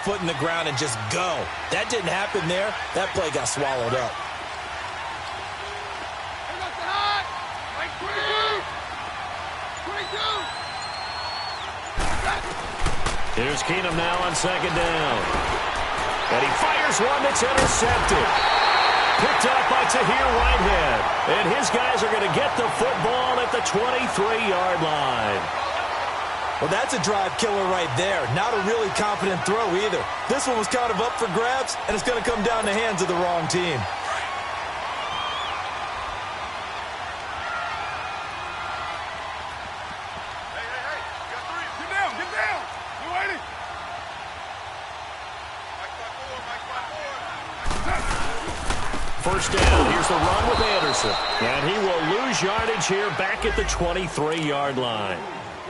foot in the ground and just go. That didn't happen there. That play got swallowed up. Here's Keenum now on second down. And he fires one that's intercepted. Picked up by Tahir Whitehead. And his guys are going to get the football at the 23-yard line. Well, that's a drive killer right there. Not a really confident throw either. This one was kind of up for grabs, and it's going to come down the hands of the wrong team. First down. Here's the run with Anderson. And he will lose yardage here back at the 23-yard line.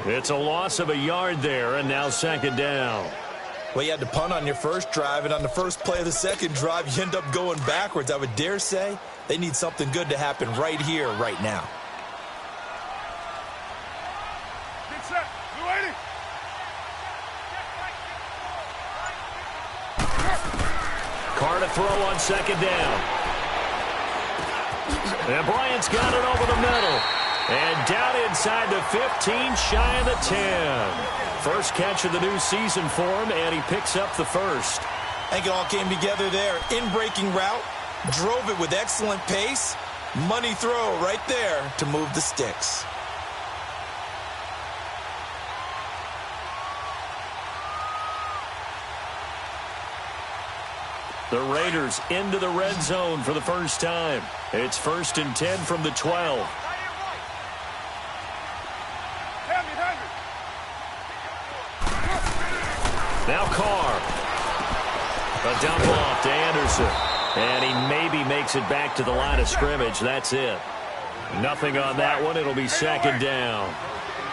It's a loss of a yard there, and now second down. Well, you had to punt on your first drive, and on the first play of the second drive, you end up going backwards. I would dare say they need something good to happen right here, right now. Get set. You Carr to throw on second down. And Bryant's got it over the middle. And down inside the 15, shy of the 10. First catch of the new season for him, and he picks up the first. I think it all came together there. In-breaking route, drove it with excellent pace. Money throw right there to move the sticks. The Raiders into the red zone for the first time. It's 1st and 10 from the 12. Now Carr. A dump off to Anderson. And he maybe makes it back to the line of scrimmage. That's it. Nothing on that one. It'll be second down.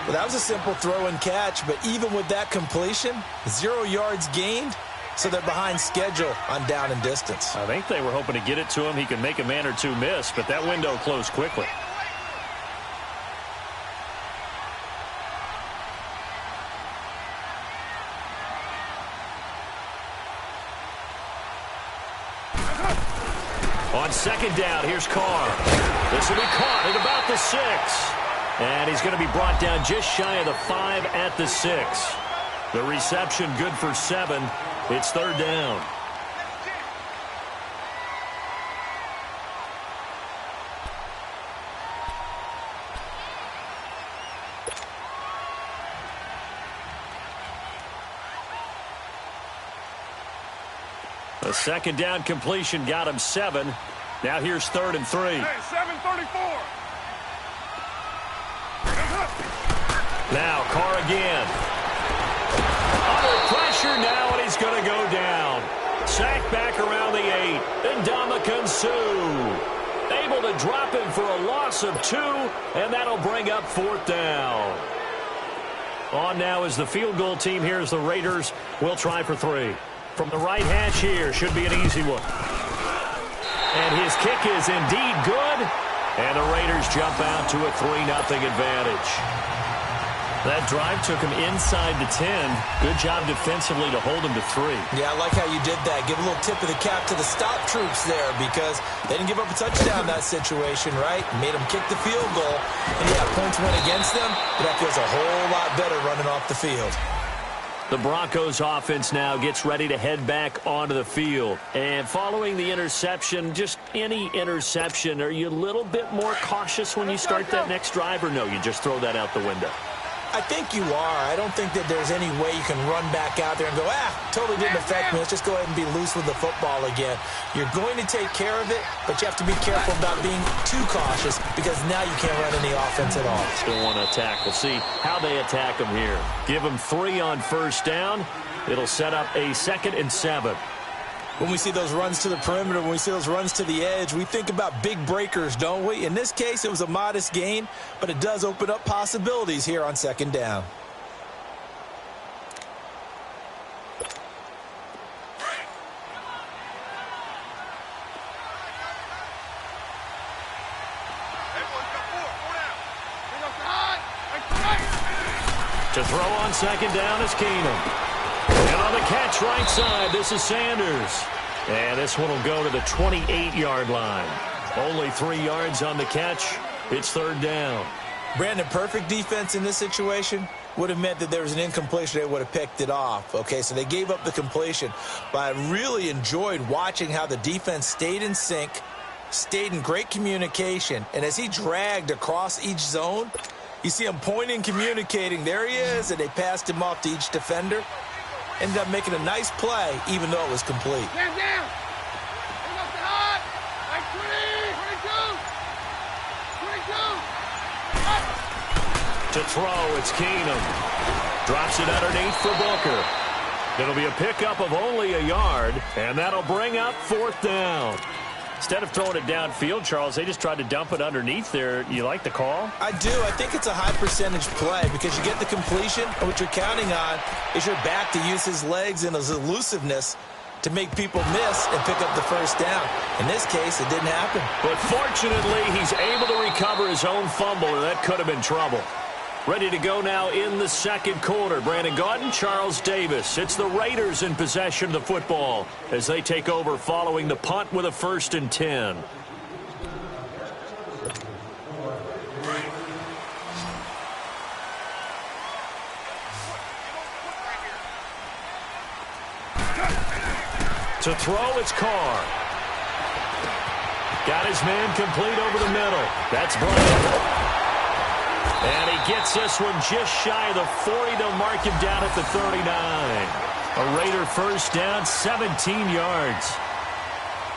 Well, that was a simple throw and catch, but even with that completion, 0 yards gained. So they're behind schedule on down and distance. I think they were hoping to get it to him. He could make a man or two miss, but that window closed quickly. On second down, here's Carr. This will be caught at about the 6. And he's going to be brought down just shy of the 5 at the 6. The reception good for 7. It's third down. A second down completion got him 7. Now here's 3rd and 3. Hey, 7:34. Now Carr again. Under pressure now, and he's going to go down. Sacked back around the 8. And Ndamukong Suh able to drop him for a loss of 2, and that'll bring up 4th down. On now is the field goal team here as the Raiders will try for 3. From the right hash here, should be an easy one. And his kick is indeed good, and the Raiders jump out to a 3-0 advantage. That drive took him inside the 10. Good job defensively to hold him to 3. Yeah, I like how you did that. Give a little tip of the cap to the stop troops there because they didn't give up a touchdown in that situation, right? Made them kick the field goal. And, yeah, points went against them, but that feels a whole lot better running off the field. The Broncos offense now gets ready to head back onto the field. And following the interception, just any interception, are you a little bit more cautious when you start that next drive, or no, you just throw that out the window? I think you are. I don't think that there's any way you can run back out there and go, totally didn't affect me. Let's just go ahead and be loose with the football again. You're going to take care of it, but you have to be careful about being too cautious because now you can't run any offense at all. Still want to attack. We'll see how they attack them here. Give them 3 on first down. It'll set up a 2nd and 7. When we see those runs to the perimeter, when we see those runs to the edge, we think about big breakers, don't we? In this case, it was a modest gain, but it does open up possibilities here on second down. To throw on second down is Keenum. And on the catch right side. This is Sanders. And this one will go to the 28-yard line. Only 3 yards on the catch. It's third down. Brandon, perfect defense in this situation would have meant that there was an incompletion. They would have picked it off. Okay, so they gave up the completion. But I really enjoyed watching how the defense stayed in sync, stayed in great communication. And as he dragged across each zone, you see him pointing, communicating. There he is, and they passed him off to each defender. Ended up making a nice play, even though it was complete. Down, down. Bring up the hot. Like 20, 22. 22. To throw, it's Keenum. Drops it underneath for Booker. It'll be a pickup of only a yard, and that'll bring up fourth down. Instead of throwing it downfield, Charles, they just tried to dump it underneath there. You like the call? I do. I think it's a high-percentage play because you get the completion, and what you're counting on is your back to use his legs and his elusiveness to make people miss and pick up the first down. In this case, it didn't happen. But fortunately, he's able to recover his own fumble, and that could have been trouble. Ready to go now in the second quarter. Brandon Gaudin, Charles Davis. It's the Raiders in possession of the football as they take over following the punt with a 1st and 10. To throw, it's Carr. Got his man complete over the middle. That's Bryant. And he gets this one just shy of the 40. They'll mark him down at the 39. A Raider first down, 17 yards.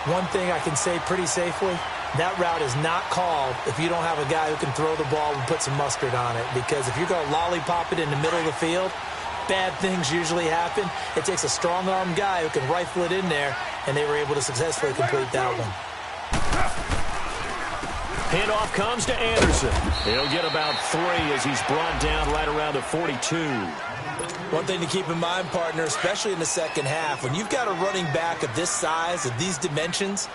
One thing I can say pretty safely, that route is not called if you don't have a guy who can throw the ball and put some mustard on it. Because if you're going to lollipop it in the middle of the field, bad things usually happen. It takes a strong-arm guy who can rifle it in there, and they were able to successfully complete that one. Handoff comes to Anderson. He'll get about 3 as he's brought down right around the 42. One thing to keep in mind, partner, especially in the second half, when you've got a running back of this size, of these dimensions,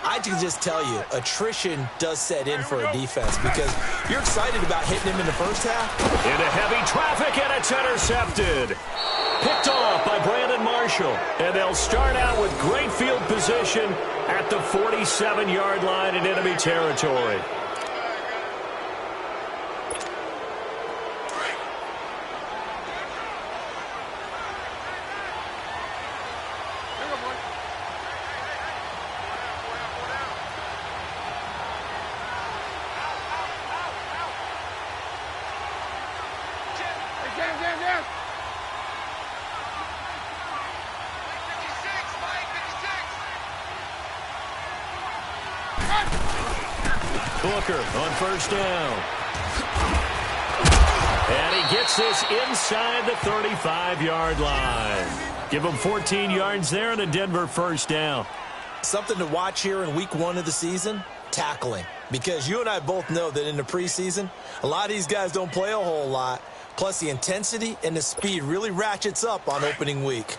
I can just tell you, attrition does set in for a defense because you're excited about hitting him in the first half. Into heavy traffic, and it's intercepted. Picked off by Brandon Marshall. And they'll start out with great field position at the 47-yard line in enemy territory. Booker on first down. And he gets this inside the 35-yard line. Give him 14 yards there and a Denver first down. Something to watch here in week 1 of the season, tackling. Because you and I both know that in the preseason, a lot of these guys don't play a whole lot. Plus the intensity and the speed really ratchets up on opening week.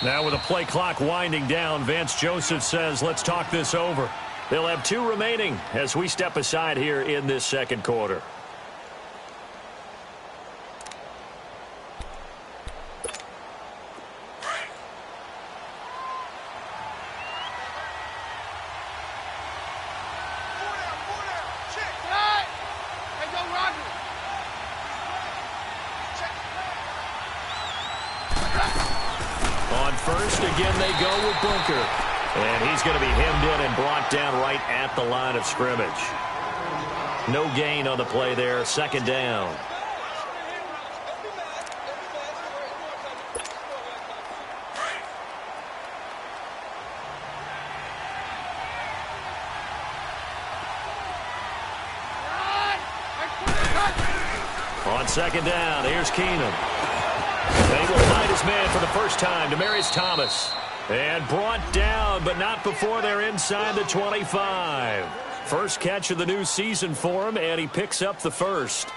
Now with the play clock winding down, Vance Joseph says, let's talk this over. They'll have 2 remaining as we step aside here in this second quarter. First, again, they go with Booker. And he's going to be hemmed in and brought down right at the line of scrimmage. No gain on the play there. Second down. On second down, here's Keenum. They will find his man for the first time, Demaryius Thomas. And brought down, but not before they're inside the 25. First catch of the new season for him, and he picks up the first.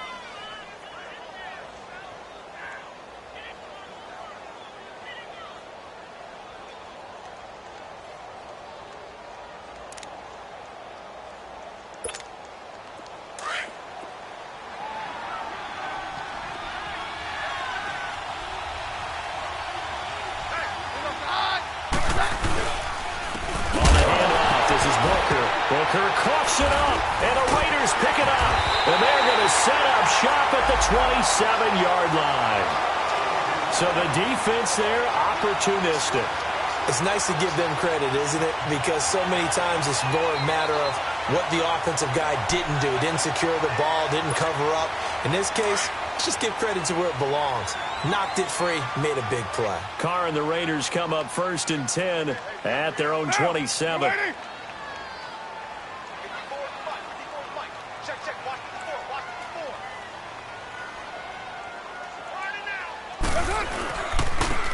Booker coughs it up, and the Raiders pick it up. And they're going to set up shop at the 27-yard line. So the defense there, opportunistic. It's nice to give them credit, isn't it? Because so many times it's more a matter of what the offensive guy didn't do. Didn't secure the ball, didn't cover up. In this case, let's just give credit to where it belongs. Knocked it free, made a big play. Carr and the Raiders come up 1st and 10 at their own 27.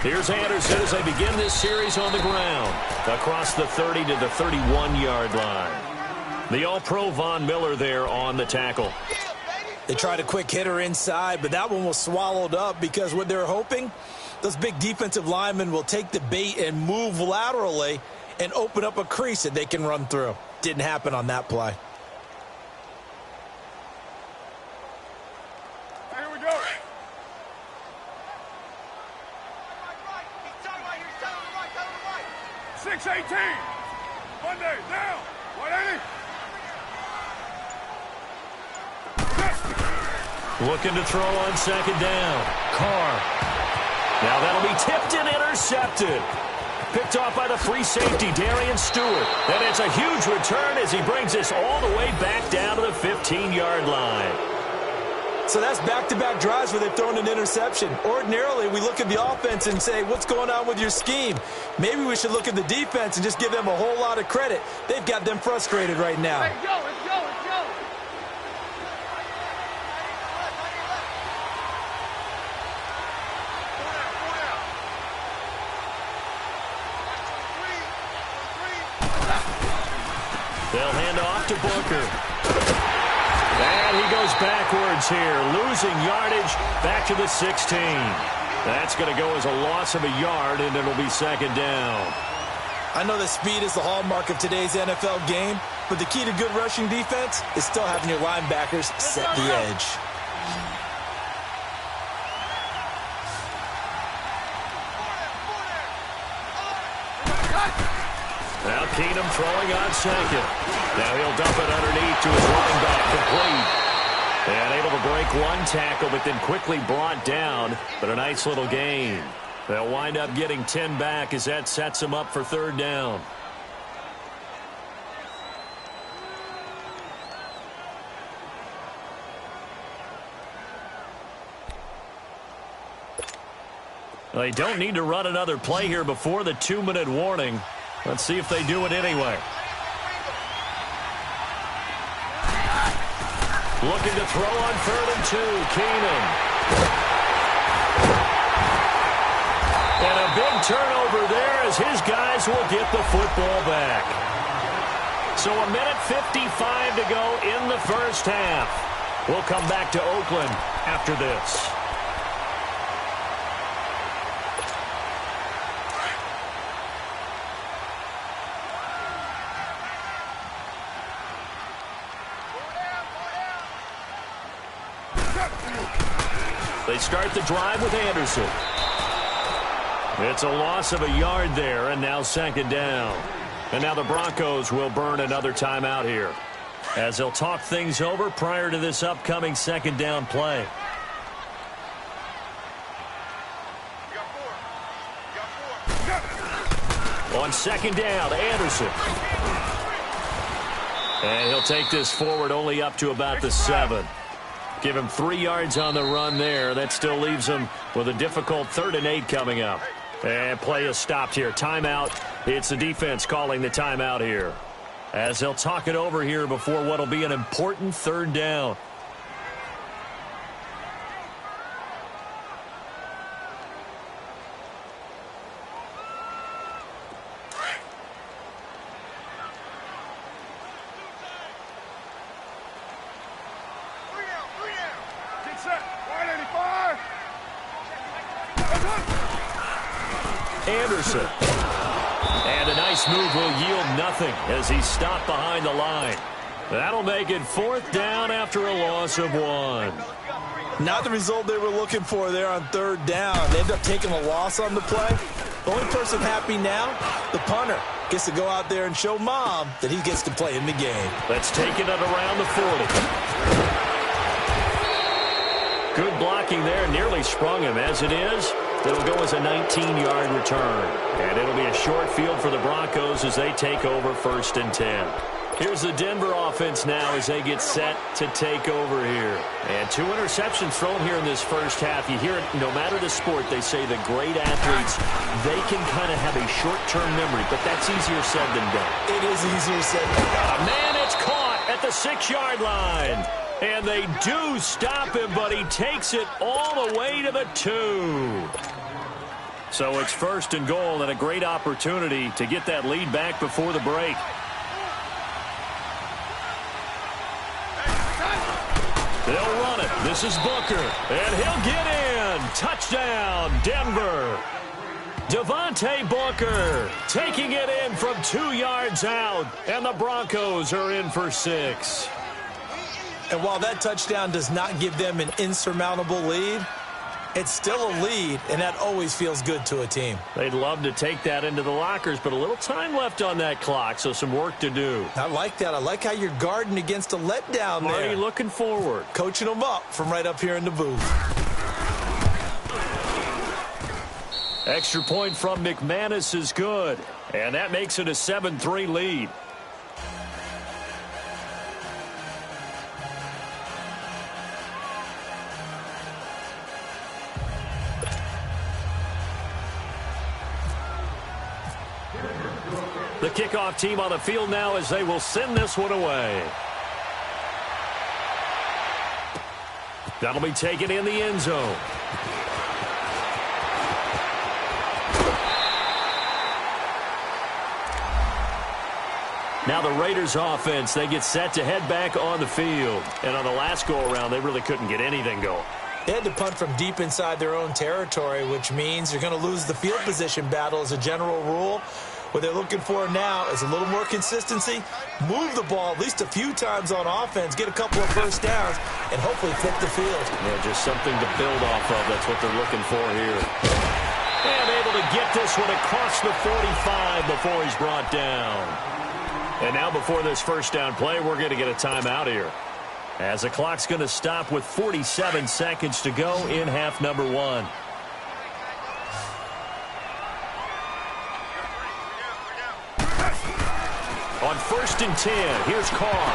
Here's Anderson as they begin this series on the ground. Across the 30 to the 31-yard line. The All-Pro Von Miller there on the tackle. They tried a quick hitter inside, but that one was swallowed up because what they're hoping, those big defensive linemen will take the bait and move laterally and open up a crease that they can run through. Didn't happen on that play. Here we go. 6-18. Monday, down. 180. Looking to throw on 2nd down. Carr. Now that'll be tipped and intercepted. Picked off by the free safety, Darian Stewart. And it's a huge return as he brings this all the way back down to the 15-yard line. So that's back-to-back drives where they've thrown an interception. Ordinarily, we look at the offense and say, what's going on with your scheme? Maybe we should look at the defense and just give them a whole lot of credit. They've got them frustrated right now. Let's go, let's go, let's go. They'll hand off to Booker. And he goes backwards here, losing yardage back to the 16. That's going to go as a loss of a yard, and it'll be 2nd down. I know that speed is the hallmark of today's NFL game, but the key to good rushing defense is still having your linebackers set the edge. Now Keenum throwing on 2nd. Now he'll dump it underneath to his running back, complete. And able to break one tackle, but then quickly brought down. But a nice little gain. They'll wind up getting 10 back as that sets them up for 3rd down. They don't need to run another play here before the 2-minute warning. Let's see if they do it anyway. Looking to throw on 3rd and 2. Keenum. And a big turnover there as his guys will get the football back. So 1:55 to go in the first half. We'll come back to Oakland after this. They start the drive with Anderson. It's a loss of a yard there, and now 2nd down. And now the Broncos will burn another timeout here, as they'll talk things over prior to this upcoming 2nd down play. On 2nd down, Anderson. And he'll take this forward only up to about the 7. Give him 3 yards on the run there. That still leaves him with a difficult 3rd and 8 coming up. And play is stopped here. Timeout. It's the defense calling the timeout here, as they'll talk it over here before what will be an important 3rd down. Anderson. And a nice move will yield nothing as he's stopped behind the line. That'll make it 4th down after a loss of 1. Not the result they were looking for there on 3rd down. They ended up taking a loss on the play. The only person happy now, the punter. Gets to go out there and show Mom that he gets to play in the game. Let's take it at around the 40. Good blocking there. Nearly sprung him. As it is, it'll go as a 19-yard return. And it'll be a short field for the Broncos as they take over 1st and 10. Here's the Denver offense now as they get set to take over here. And 2 interceptions thrown here in this first half. You hear it, no matter the sport, they say the great athletes, they can kind of have a short-term memory, but that's easier said than done. It is easier said than done. Man, it's caught at the 6-yard line. And they do stop him, but he takes it all the way to the 2. So it's 1st and goal and a great opportunity to get that lead back before the break. They'll run it. This is Booker. And he'll get in. Touchdown, Denver. Devontae Booker taking it in from 2 yards out. And the Broncos are in for 6. And while that touchdown does not give them an insurmountable lead, it's still a lead, and that always feels good to a team. They'd love to take that into the lockers, but a little time left on that clock, so some work to do. I like that. I like how you're guarding against a letdown there. Marty looking forward. Coaching them up from right up here in the booth. Extra point from McManus is good, and that makes it a 7-3 lead. The kickoff team on the field now as they will send this one away. That'll be taken in the end zone. Now the Raiders offense, they get set to head back on the field. And on the last go-around, they really couldn't get anything going. They had to punt from deep inside their own territory, which means you're going to lose the field position battle as a general rule. What they're looking for now is a little more consistency, move the ball at least a few times on offense, get a couple of first downs, and hopefully flip the field. Yeah, just something to build off of. That's what they're looking for here. And able to get this one across the 45 before he's brought down. And now before this first down play, we're going to get a timeout here, as the clock's going to stop with 47 seconds to go in half number 1. On 1st and 10, here's Carr.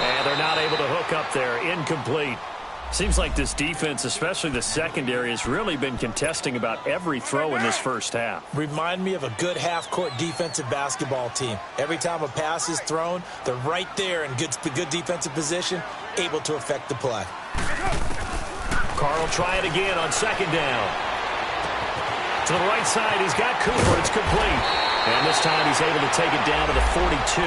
And they're not able to hook up there. Incomplete. Seems like this defense, especially the secondary, has really been contesting about every throw in this first half. Remind me of a good half-court defensive basketball team. Every time a pass is thrown, they're right there in good defensive position, able to affect the play. Carr will try it again on 2nd down. To the right side, he's got Cooper. It's complete. And this time he's able to take it down to the 42.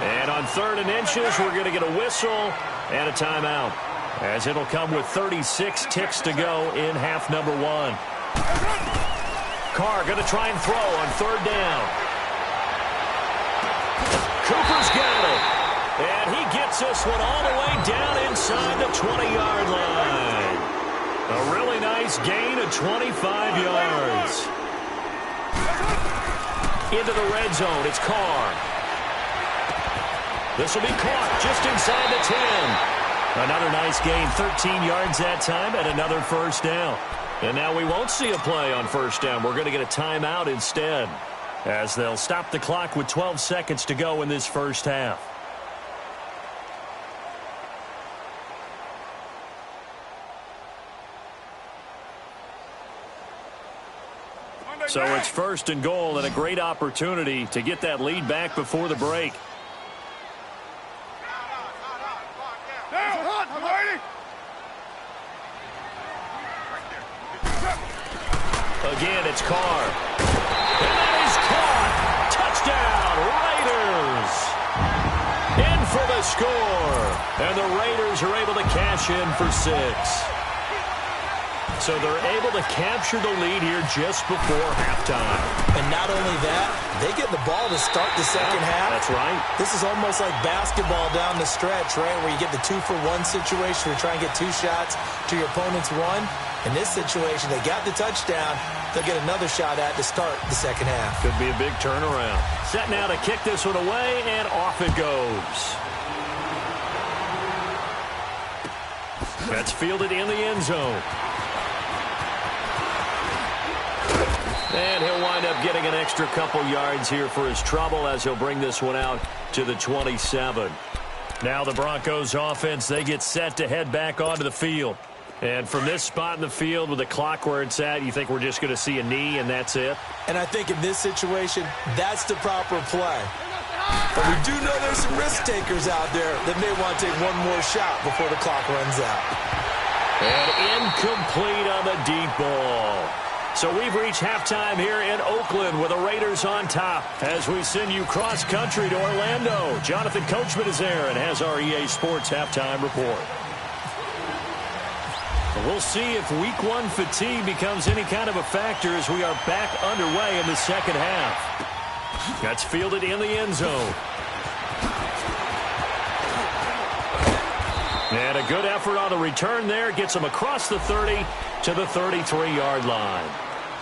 And on 3rd and inches, we're going to get a whistle and a timeout, as it'll come with 36 ticks to go in half number 1. Carr going to try and throw on 3rd down. Cooper's got it. And he gets this one all the way down inside the 20-yard line. A really nice gain of 25 yards. Into the red zone, it's Carr. This will be caught just inside the 10. Another nice gain, 13 yards that time, and another first down. And now we won't see a play on first down. We're going to get a timeout instead, as they'll stop the clock with 12 seconds to go in this first half. So it's 1st and goal and a great opportunity to get that lead back before the break. Again, it's Carr. And that is caught. Touchdown, Raiders. In for the score. And the Raiders are able to cash in for 6. So they're able to capture the lead here just before halftime. And not only that, they get the ball to start the second half. That's right. This is almost like basketball down the stretch, right, where you get the 2-for-1 situation. You're trying to get 2 shots to your opponent's 1. In this situation, they got the touchdown. They'll get another shot at to start the second half. Could be a big turnaround. Set now to kick this one away, and off it goes. That's fielded in the end zone. And he'll wind up getting an extra couple yards here for his trouble as he'll bring this one out to the 27. Now the Broncos offense, they get set to head back onto the field. And from this spot in the field with the clock where it's at, you think we're just going to see a knee and that's it? And I think in this situation, that's the proper play. But we do know there's some risk takers out there that may want to take one more shot before the clock runs out. And incomplete on the deep ball. So we've reached halftime here in Oakland with the Raiders on top as we send you cross-country to Orlando. Jonathan Coachman is there and has our EA Sports halftime report. We'll see if Week 1 fatigue becomes any kind of a factor as we are back underway in the second half. That's fielded in the end zone. And a good effort on the return there. Gets them across the 30 to the 33-yard line.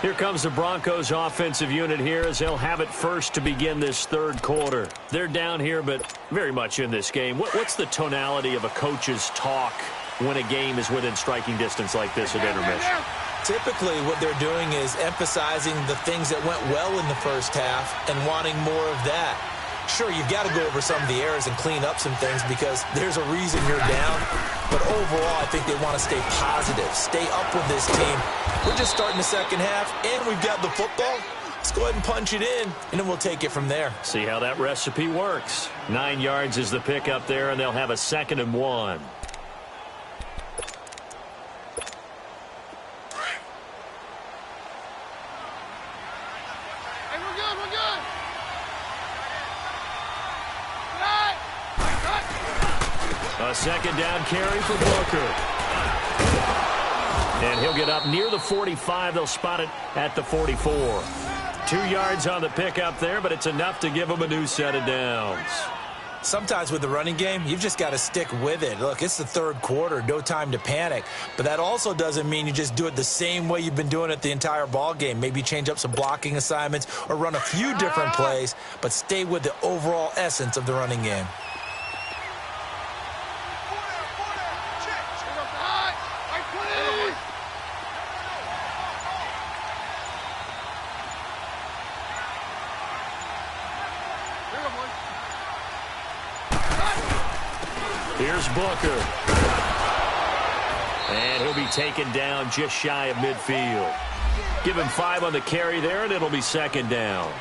Here comes the Broncos offensive unit here as they'll have it first to begin this third quarter. They're down here, but very much in this game. What's the tonality of a coach's talk when a game is within striking distance like this at intermission? Typically, what they're doing is emphasizing the things that went well in the first half and wanting more of that. Sure, you've got to go over some of the errors and clean up some things because there's a reason you're down. But overall, I think they want to stay positive, stay up with this team. We're just starting the second half, and we've got the football. Let's go ahead and punch it in, and then we'll take it from there. See how that recipe works. 9 yards is the pickup there, and they'll have a 2nd and 1. Hey, we're good, we're good. A 2nd down carry for Booker. And he'll get up near the 45. They'll spot it at the 44. 2 yards on the pickup there, but it's enough to give them a new set of downs. Sometimes with the running game, you've just got to stick with it. Look, it's the third quarter, no time to panic. But that also doesn't mean you just do it the same way you've been doing it the entire ball game. Maybe change up some blocking assignments or run a few different plays, but stay with the overall essence of the running game. Here's Booker. And he'll be taken down just shy of midfield. Give him 5 on the carry there, and it'll be 2nd down.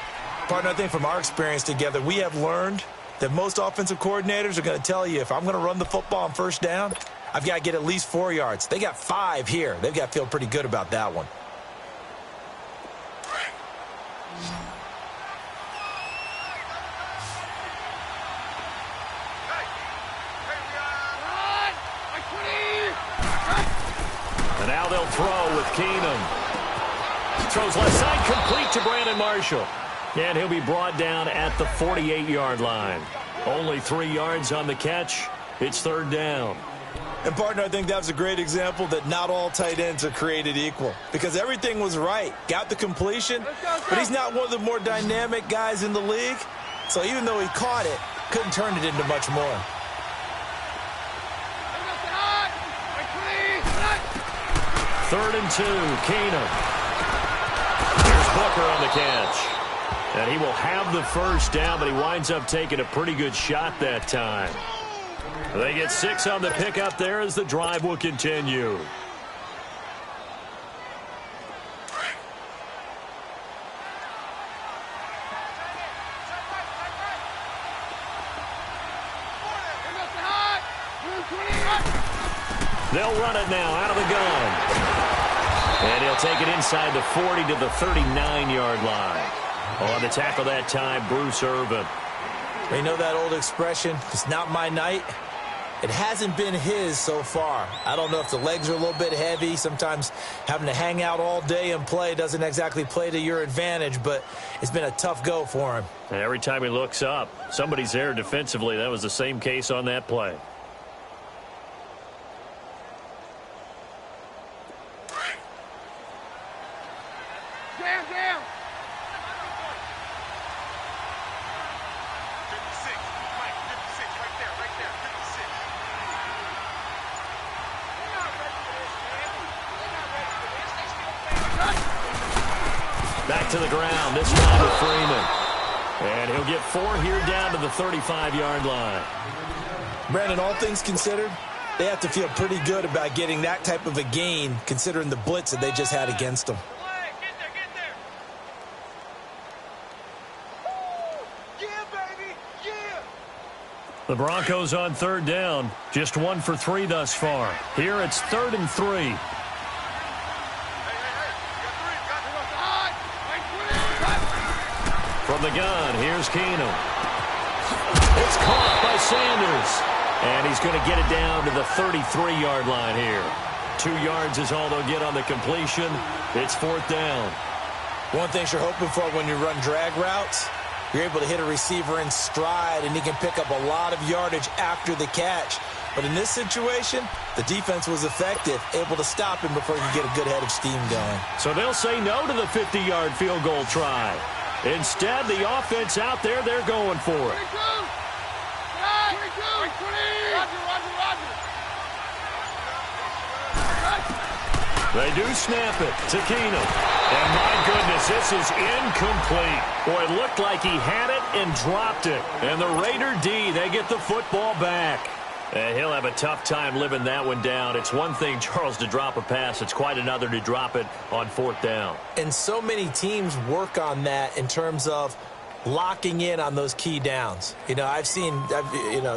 Partner, I think from our experience together, we have learned that most offensive coordinators are going to tell you if I'm going to run the football on first down, I've got to get at least 4 yards. They got 5 here. They've got to feel pretty good about that one. And now they'll throw with Keenum. Throws left side, complete to Brandon Marshall. And he'll be brought down at the 48-yard line. Only 3 yards on the catch. It's 3rd down. And, partner, I think that was a great example that not all tight ends are created equal because everything was right. Got the completion, but he's not one of the more dynamic guys in the league. So even though he caught it, couldn't turn it into much more. 3rd and 2, Keenum. Here's Booker on the catch. And he will have the first down, but he winds up taking a pretty good shot that time. They get 6 on the pickup there as the drive will continue. They'll run it now out of the gun. And he'll take it inside the 40 to the 39-yard line. On the tackle that time, Bruce Irvin. You know that old expression, it's not my night? It hasn't been his so far. I don't know if the legs are a little bit heavy. Sometimes having to hang out all day and play doesn't exactly play to your advantage, but it's been a tough go for him. And every time he looks up, somebody's there defensively. That was the same case on that play. Jam! Back to the ground, this time to Freeman. And he'll get 4 here down to the 35-yard line. Brandon, all things considered, they have to feel pretty good about getting that type of a gain, considering the blitz that they just had against them. Get there! Yeah, baby! Yeah! The Broncos on 3rd down. Just 1 for 3 thus far. Here it's 3rd and 3. From the gun, here's Keenum. It's caught by Sanders. And he's going to get it down to the 33-yard line here. 2 yards is all they'll get on the completion. It's 4th down. One thing you're hoping for when you run drag routes, you're able to hit a receiver in stride, and he can pick up a lot of yardage after the catch. But in this situation, the defense was effective, able to stop him before he could get a good head of steam going. So they'll say no to the 50-yard field goal try. Instead, the offense out there, they're going for it. They do snap it to Keenum. And my goodness, this is incomplete. Boy, it looked like he had it and dropped it. And the Raider D, they get the football back. And he'll have a tough time living that one down. It's one thing, Charles, to drop a pass. It's quite another to drop it on 4th down. And so many teams work on that in terms of locking in on those key downs. You know,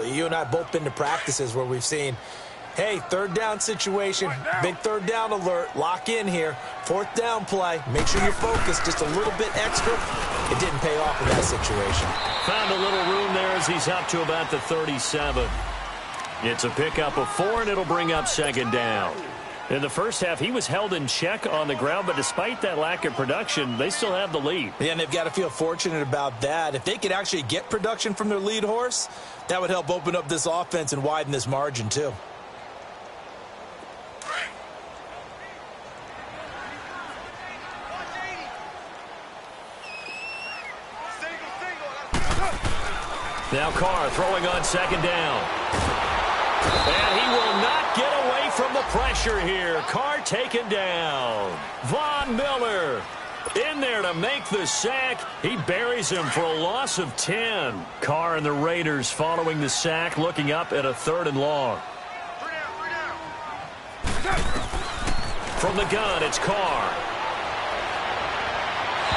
you and I both been to practices where we've seen, hey, 3rd down situation, big 3rd down alert, lock in here, 4th down play, make sure you're focused just a little bit extra. It didn't pay off in that situation. Found a little room there as he's up to about the 37. It's a pickup of 4, and it'll bring up 2nd down. In the first half, he was held in check on the ground, but despite that lack of production, they still have the lead. Yeah, and they've got to feel fortunate about that. If they could actually get production from their lead horse, that would help open up this offense and widen this margin too. Now Carr throwing on 2nd down. And he will not get away from the pressure here. Carr taken down. Von Miller in there to make the sack. He buries him for a loss of 10. Carr and the Raiders following the sack, looking up at a 3rd and long. From the gun, it's Carr.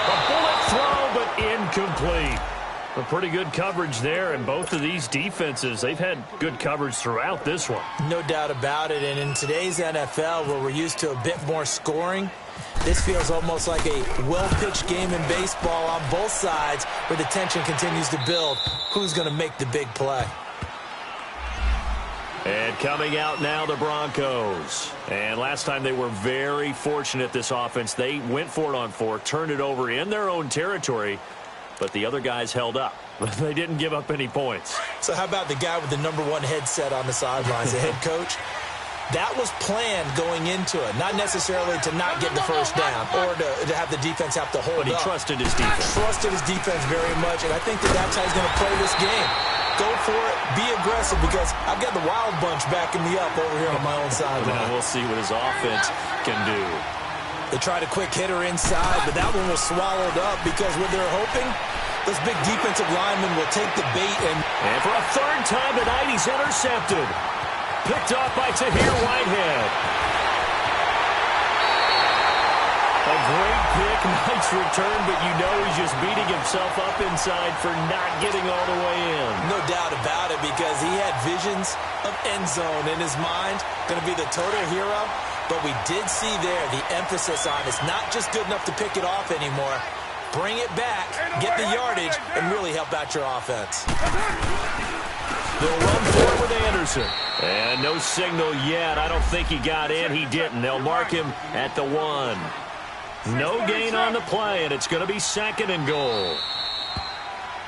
A bullet throw, but incomplete. A pretty good coverage there, and both of these defenses, they've had good coverage throughout this one. No doubt about it, and in today's NFL, where we're used to a bit more scoring, this feels almost like a well-pitched game in baseball on both sides, where the tension continues to build. Who's going to make the big play? And coming out now, the Broncos. And last time they were very fortunate, this offense. They went for it on 4, turned it over in their own territory, but the other guys held up. They didn't give up any points. So how about the guy with the #1 headset on the sidelines, the head coach? That was planned going into it, not necessarily to not get the first down or to have the defense have to hold up. But he trusted his defense. Trusted his defense very much, and I think that's how he's going to play this game. Go for it, be aggressive, because I've got the wild bunch backing me up over here on my own sideline. Now we'll see what his offense can do. They tried a quick hitter inside, but that one was swallowed up because what they're hoping, those big defensive linemen will take the bait. And for a 3rd time tonight, he's intercepted. Picked off by Tahir Whitehead. A great pick, nice return, but you know he's just beating himself up inside for not getting all the way in. No doubt about it, because he had visions of end zone in his mind. Going to be the total hero. But we did see there the emphasis on it's not just good enough to pick it off anymore. Bring it back, get the yardage, and really help out your offense. They'll run for it with Anderson. And no signal yet. I don't think he got in. He didn't. They'll mark him at the 1. No gain on the play, and it's going to be 2nd and goal.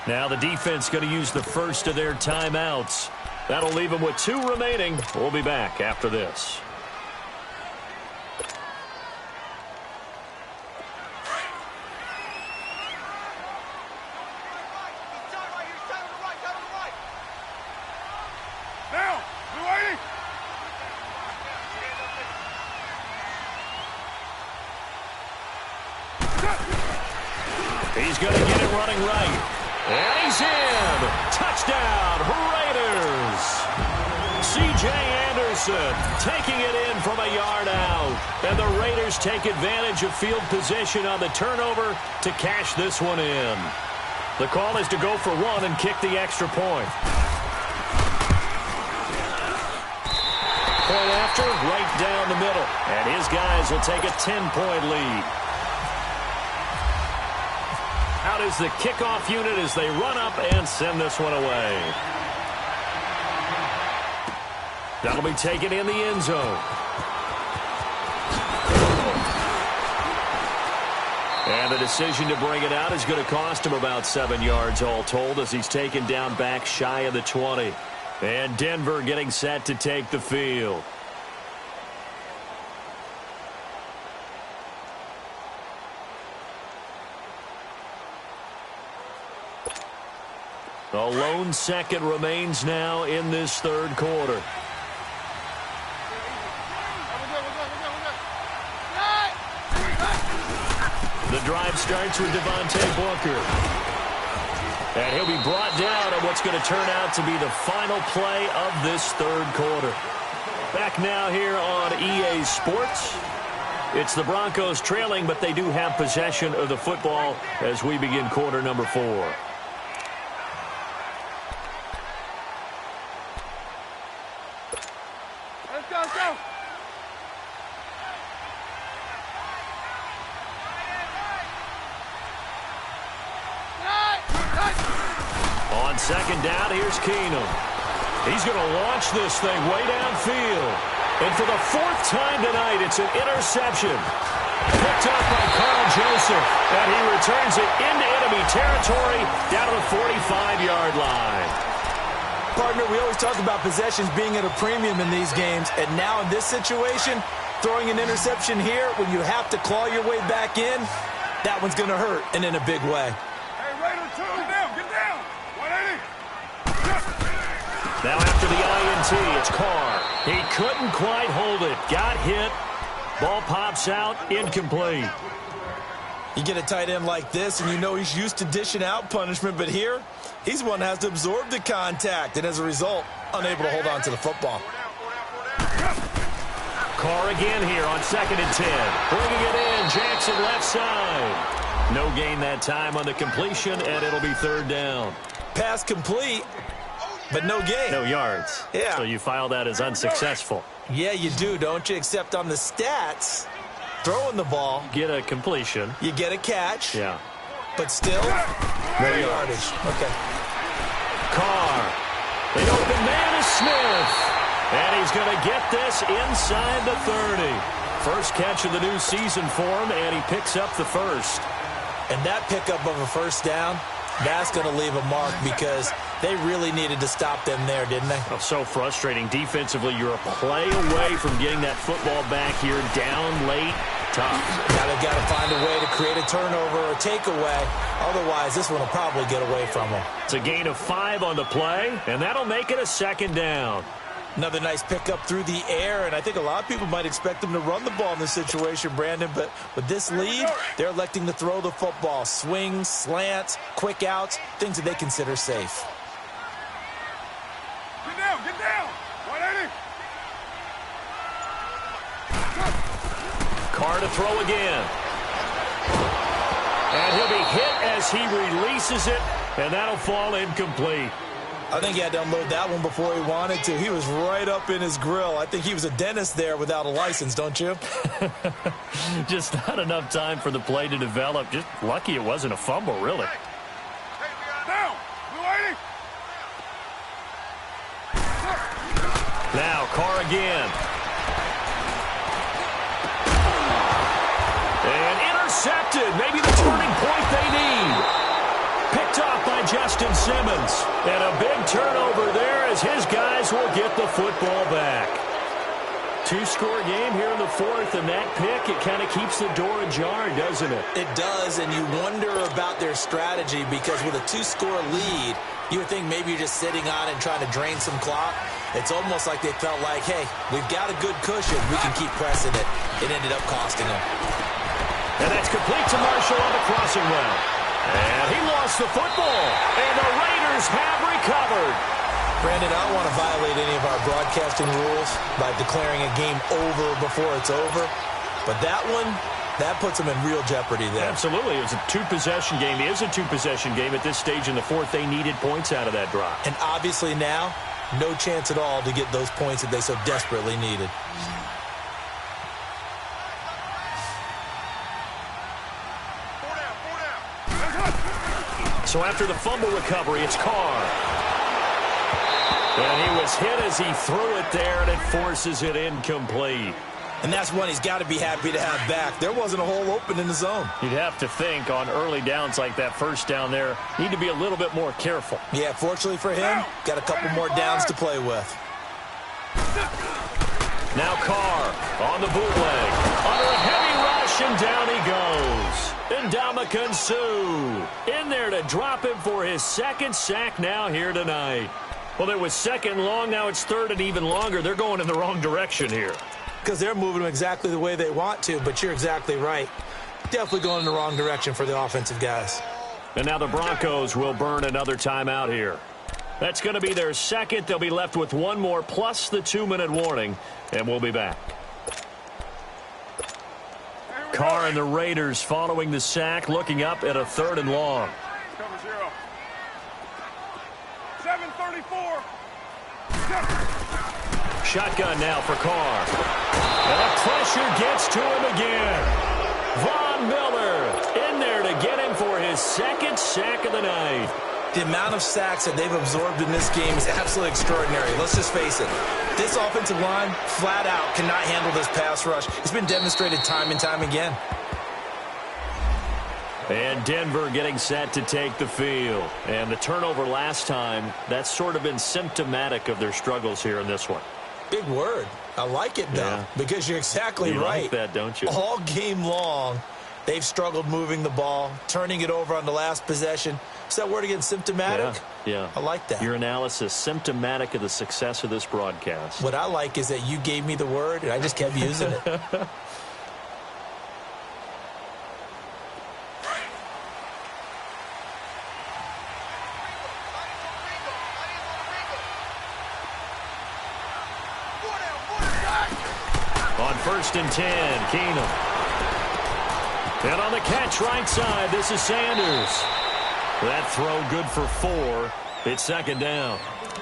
Now the defense going to use the first of their timeouts. That'll leave them with 2 remaining. We'll be back after this. He's going to get it running right. And he's in. Touchdown, Raiders. C.J. Anderson taking it in from a yard out. And the Raiders take advantage of field position on the turnover to cash this one in. The call is to go for 1 and kick the extra point. Point after, right down the middle. And his guys will take a 10-point lead. Out is the kickoff unit as they run up and send this one away. That'll be taken in the end zone. And the decision to bring it out is going to cost him about 7 yards all told as he's taken down back shy of the 20. And Denver getting set to take the field. A lone second remains now in this 3rd quarter. The drive starts with Devontae Booker. And he'll be brought down on what's going to turn out to be the final play of this 3rd quarter. Back now here on EA Sports. It's the Broncos trailing, but they do have possession of the football as we begin quarter number 4. On 2nd down, here's Keenum. He's going to launch this thing way downfield. And for the 4th time tonight, it's an interception. Picked up by Carl Joseph. And he returns it into enemy territory down to the 45-yard line. Partner, we always talk about possessions being at a premium in these games. And now in this situation, throwing an interception here when you have to claw your way back in, that one's going to hurt, and in a big way. Hey, Raider, get down. 180. Now after the INT, it's Carr. He couldn't quite hold it. Got hit. Ball pops out. Incomplete. You get a tight end like this, and you know he's used to dishing out punishment, but here, he's one that has to absorb the contact, and as a result, unable to hold on to the football. Carr again here on 2nd and 10. Bringing it in, Jackson left side. No gain that time on the completion, and it'll be 3rd down. Pass complete, but no gain. No yards. Yeah. So you file that as unsuccessful. Yeah, you do, don't you? Except on the stats, throwing the ball. Get a completion. You get a catch. Yeah. But still, no yardage. Okay. Carr. An open man is Smith. And he's going to get this inside the 30. First catch of the new season for him, and he picks up the 1st. And that pickup of a 1st down, that's going to leave a mark because they really needed to stop them there, didn't they? Oh, so frustrating. Defensively, you're a play away from getting that football back here down late. Tough. Now they've got to find a way to create a turnover or a takeaway. Otherwise, this one will probably get away from them. It's a gain of 5 on the play, and that'll make it a 2nd down. Another nice pickup through the air, and I think a lot of people might expect them to run the ball in this situation, Brandon, but with this lead, they're electing to throw the football. Swings, slants, quick outs, things that they consider safe. Get down. 180. Carr to throw again. And he'll be hit as he releases it, and that'll fall incomplete. I think he had to unload that one before he wanted to. He was right up in his grill. I think he was a dentist there without a license, don't you? Just not enough time for the play to develop. Just lucky it wasn't a fumble, really. Down. 280. Now Carr again. And intercepted. Maybe the turning point they need. Picked off by Justin Simmons. And a big turnover there as his guys will get the football back. Two-score game here in the fourth, and that pick, it kind of keeps the door ajar, doesn't it? It does, and you wonder about their strategy because with a two-score lead, you would think maybe you're just sitting on it and trying to drain some clock. It's almost like they felt like, hey, we've got a good cushion. We can keep pressing it. It ended up costing them. And that's complete to Marshall on the crossing route. And he lost the football, and the Raiders have recovered. Brandon, I don't want to violate any of our broadcasting rules by declaring a game over before it's over. But that one, that puts them in real jeopardy there. Absolutely. It was a two-possession game. It is a two-possession game at this stage in the fourth. They needed points out of that drive. And obviously now, no chance at all to get those points that they so desperately needed. So after the fumble recovery, it's Carr. And he was hit as he threw it there, and it forces it incomplete. And that's one he's got to be happy to have back. There wasn't a hole open in the zone. You'd have to think on early downs like that first down there, need to be a little bit more careful. Yeah, fortunately for him, got a couple more downs to play with. Now Carr on the bootleg. Under a heavy rush, and down he goes. And Ndamukong Suh in there to drop him for his second sack now here tonight. Well, it was second long. Now it's third and even longer. They're going in the wrong direction here. Because they're moving them exactly the way they want to, but you're exactly right. Definitely going in the wrong direction for the offensive guys. And now the Broncos will burn another timeout here. That's going to be their second. They'll be left with one more plus the 2-minute warning, and we'll be back. Carr and the Raiders following the sack, looking up at a third and long. Cover 0. 7:34. Shotgun now for Carr. And the pressure gets to him again. Von Miller in there to get him for his second sack of the night. The amount of sacks that they've absorbed in this game is absolutely extraordinary. Let's just face it. This offensive line, flat out, cannot handle this pass rush. It's been demonstrated time and time again. And Denver getting set to take the field. And the turnover last time, that's sort of been symptomatic of their struggles here in this one. Big word. I like it, though, because you're exactly right. You like that, don't you? All game long, they've struggled moving the ball, turning it over on the last possession. Is that word again, symptomatic? Yeah. I like that. Your analysis, symptomatic of the success of this broadcast. What I like is that you gave me the word, and I just kept using it. On 1st and 10, Keenum. And on the catch right side, this is Sanders. That throw good for 4. It's second down.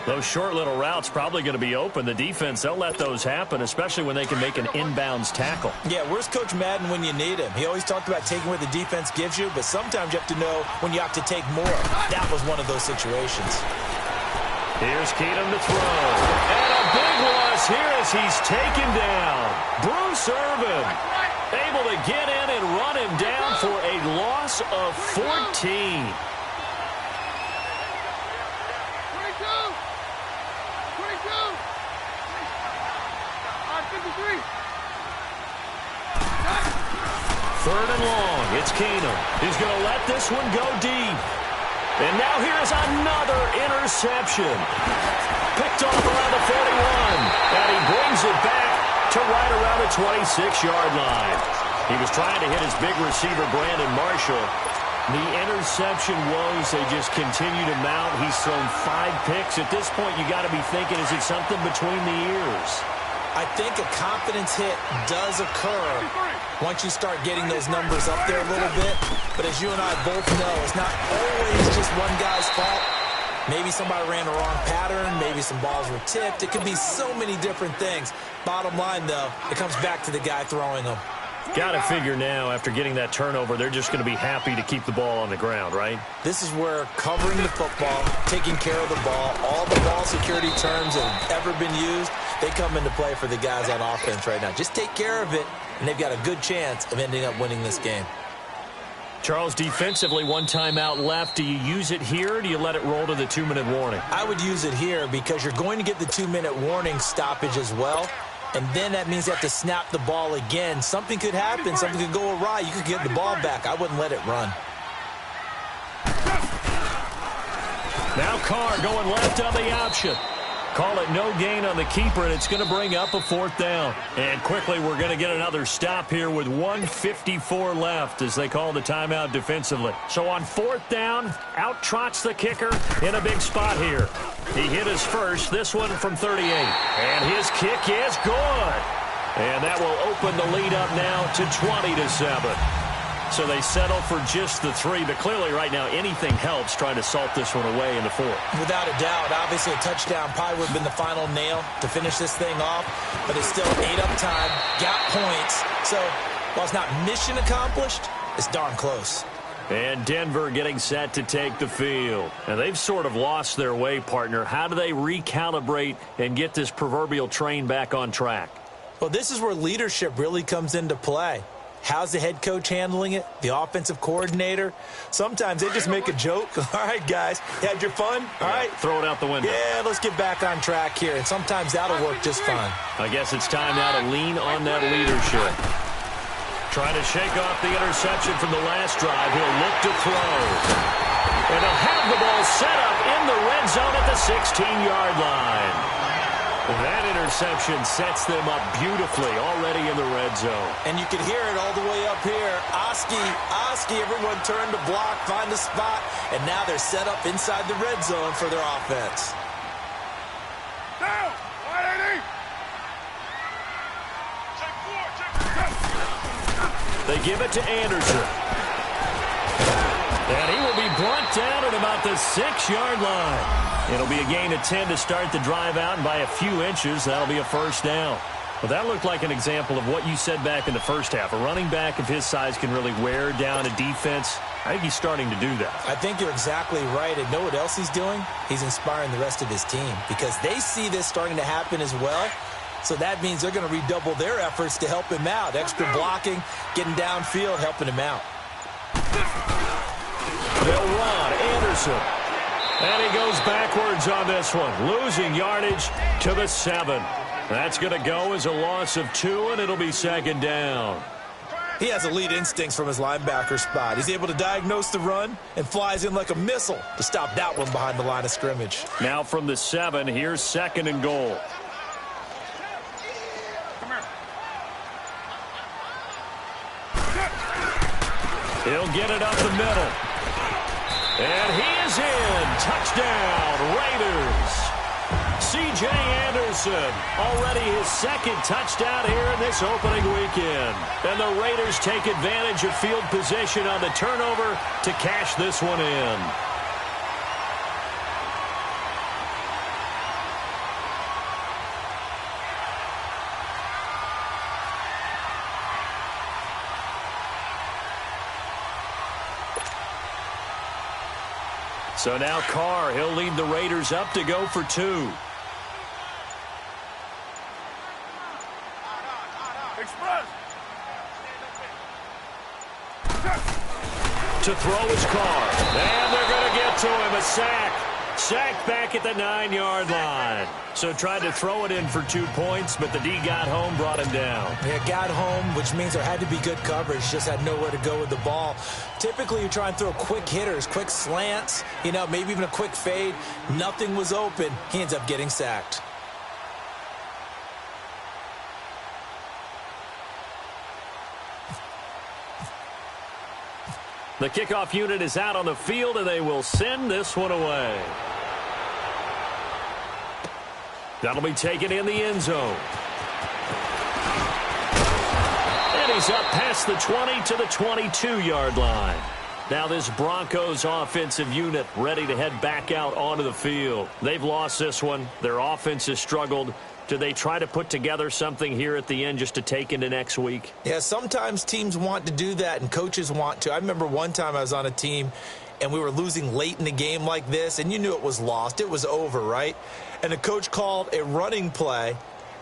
Those short little routes probably going to be open. The defense, they'll let those happen, especially when they can make an inbounds tackle. Yeah, where's Coach Madden when you need him? He always talked about taking what the defense gives you, but sometimes you have to know when you have to take more. That was one of those situations. Here's Keenum to throw. And a big loss here as he's taken down. Bruce Irvin able to get in and run him down for a loss of 14. 3rd and long. It's Keenum. He's going to let this one go deep. And now here's another interception. Picked off around the 41. And he brings it back to right around the 26-yard line. He was trying to hit his big receiver, Brandon Marshall. The interception woes, they just continue to mount. He's thrown 5 picks. At this point, you got to be thinking, is it something between the ears? I think a confidence hit does occur once you start getting those numbers up there a little bit. But as you and I both know, it's not always just one guy's fault. Maybe somebody ran the wrong pattern. Maybe some balls were tipped. It could be so many different things. Bottom line, though, it comes back to the guy throwing them. Got to figure now, after getting that turnover, they're just going to be happy to keep the ball on the ground, right? This is where covering the football, taking care of the ball, all the ball security terms that have ever been used, they come into play for the guys on offense right now. Just take care of it, and they've got a good chance of ending up winning this game. Charles, defensively, 1 timeout left. Do you use it here, or do you let it roll to the 2-minute warning? I would use it here because you're going to get the 2-minute warning stoppage as well. And then that means you have to snap the ball again. Something could happen. Something could go awry. You could get the ball back. I wouldn't let it run. Now Carr going left on the option. Call it no gain on the keeper, and it's going to bring up a 4th down. And quickly, we're going to get another stop here with 1:54 left as they call the timeout defensively. So on 4th down, out trots the kicker in a big spot here. He hit his first, this one from 38. And his kick is good. And that will open the lead up now to 20-7. So they settle for just the 3, but clearly right now anything helps trying to salt this one away in the 4th. Without a doubt, obviously a touchdown probably would have been the final nail to finish this thing off, but it's still 8 up time, got points. So while it's not mission accomplished, it's darn close. And Denver getting set to take the field. And they've sort of lost their way, partner. How do they recalibrate and get this proverbial train back on track? Well, this is where leadership really comes into play. How's the head coach handling it? The offensive coordinator? Sometimes they just make a joke. All right, guys, you had your fun? All right. Throw it out the window. Yeah, let's get back on track here. And sometimes that'll work just fine. I guess it's time now to lean on that leadership. Trying to shake off the interception from the last drive. He'll look to throw. And he'll have the ball set up in the red zone at the 16-yard line. That interception sets them up beautifully already in the red zone. And you can hear it all the way up here. Oski, everyone turned to block, find a spot, and now they're set up inside the red zone for their offense. Down! 180! They give it to Anderson. And he will be brought down at about the 6-yard line. It'll be a gain of 10 to start the drive out, and by a few inches, that'll be a 1st down. Well, that looked like an example of what you said back in the first half. A running back of his size can really wear down a defense. I think he's starting to do that. I think you're exactly right. And know what else he's doing? He's inspiring the rest of his team because they see this starting to happen as well. So that means they're going to redouble their efforts to help him out. Extra blocking, getting downfield, helping him out. They'll run. Anderson. And he goes backwards on this one, losing yardage to the 7. That's going to go as a loss of 2, and it'll be 2nd down. He has elite instincts from his linebacker spot. He's able to diagnose the run and flies in like a missile to stop that one behind the line of scrimmage. Now from the 7, here's 2nd and goal. He'll get it up the middle. And he is in. Touchdown, Raiders. C.J. Anderson, already his 2nd touchdown here in this opening weekend. And the Raiders take advantage of field position on the turnover to cash this one in. So now Carr, he'll lead the Raiders up to go for 2. Express! To throw is Carr. And they're going to get to him. A sack. Sacked back at the 9-yard line. So tried to throw it in for 2 points, but the D got home, brought him down. Yeah, got home, which means there had to be good coverage. Just had nowhere to go with the ball. Typically, you try and throw quick hitters, quick slants, maybe even a quick fade. Nothing was open. He ends up getting sacked. The kickoff unit is out on the field, and they will send this one away. That'll be taken in the end zone. And he's up past the 20 to the 22-yard line. Now this Broncos offensive unit ready to head back out onto the field. They've lost this one. Their offense has struggled. Do they try to put together something here at the end just to take into next week? Yeah, sometimes teams want to do that and coaches want to. I remember one time I was on a team and we were losing late in the game like this, and you knew it was lost. It was over, right? And the coach called a running play,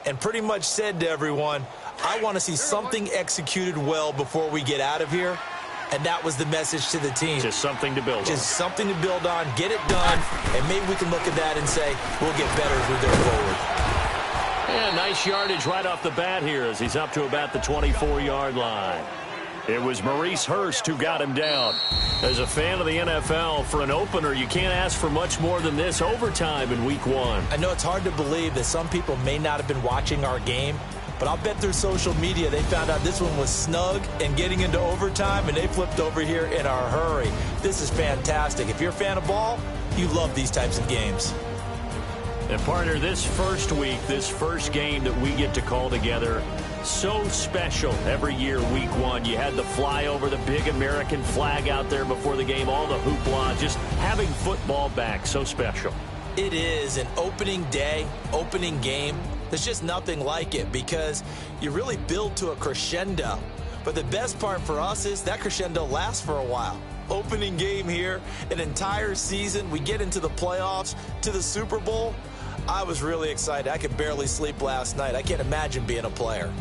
and pretty much said to everyone, I want to see something executed well before we get out of here. And that was the message to the team. Just something to build on. Just something to build on, get it done, and maybe we can look at that and say, we'll get better as we go forward. Yeah, nice yardage right off the bat here as he's up to about the 24-yard line. It was Maurice Hurst who got him down. As a fan of the NFL, for an opener, you can't ask for much more than this overtime in Week 1. I know it's hard to believe that some people may not have been watching our game, but I'll bet through social media they found out this one was snug and getting into overtime, and they flipped over here in a hurry. This is fantastic. If you're a fan of ball, you love these types of games. And, partner, this first week, this first game that we get to call together, so special every year, Week 1. You had the flyover, the big American flag out there before the game, all the hoopla, just having football back, so special. It is an opening day, opening game. There's just nothing like it because you really build to a crescendo. But the best part for us is that crescendo lasts for a while. Opening game here, an entire season. We get into the playoffs, to the Super Bowl. I was really excited. I could barely sleep last night. I can't imagine being a player.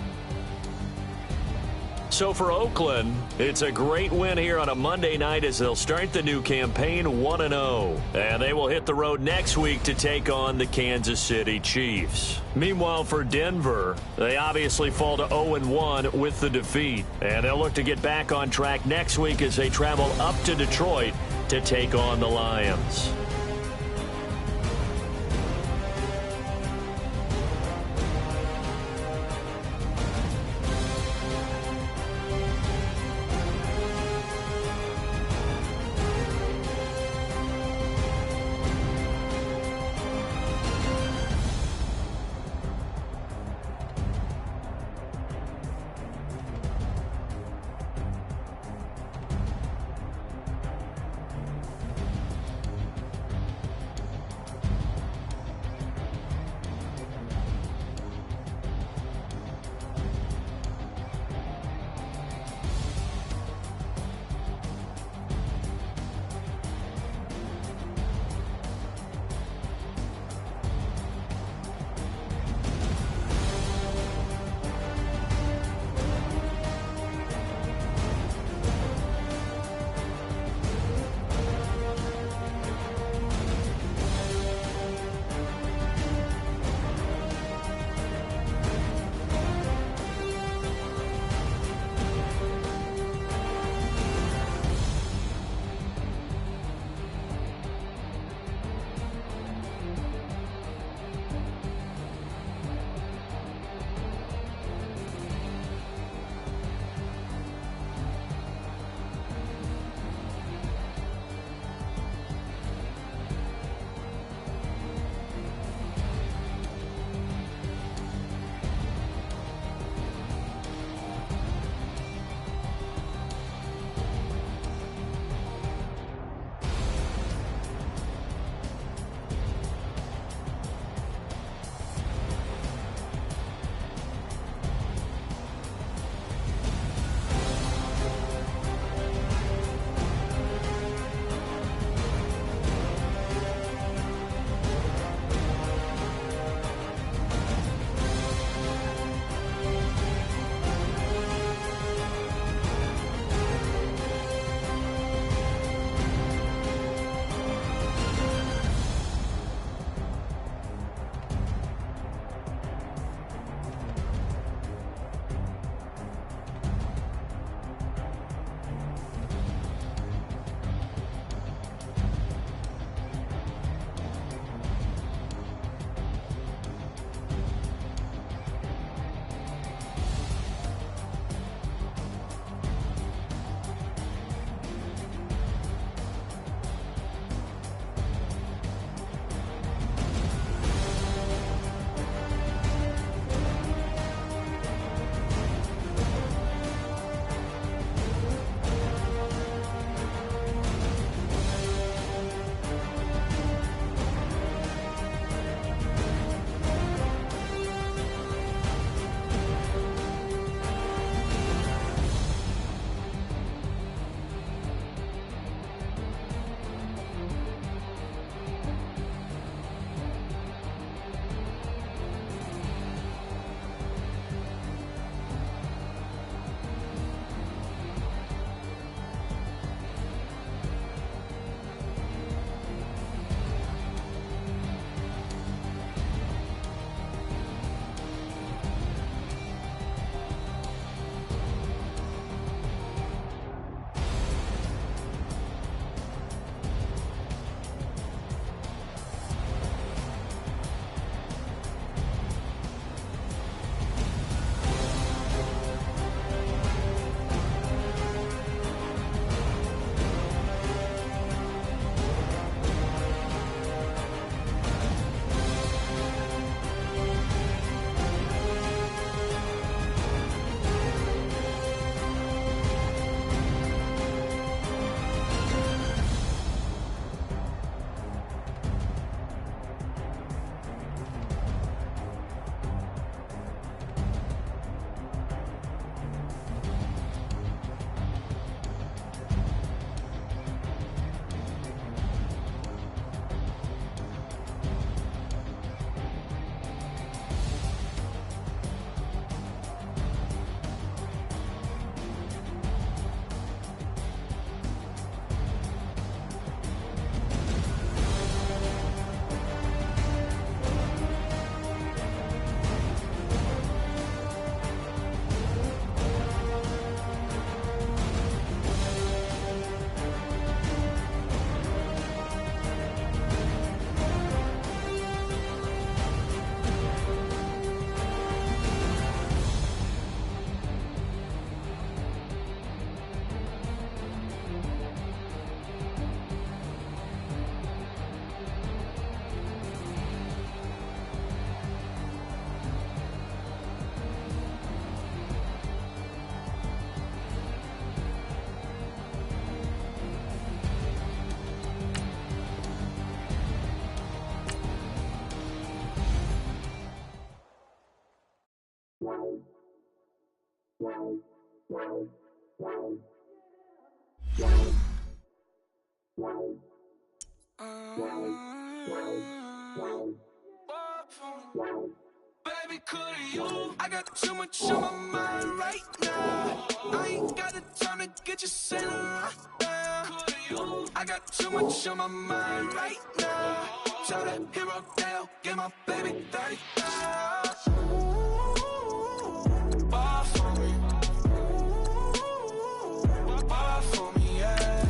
So for Oakland, it's a great win here on a Monday night as they'll start the new campaign 1-0. And they will hit the road next week to take on the Kansas City Chiefs. Meanwhile, for Denver, they obviously fall to 0-1 with the defeat. And they'll look to get back on track next week as they travel up to Detroit to take on the Lions. Baby, could you? I got too much on my mind right now. I ain't got the time to get you sitting right now. Could you? I got too much on my mind right now. Tell that hero Dale, get my baby 30,000. Bar for me. Bar for me, yeah.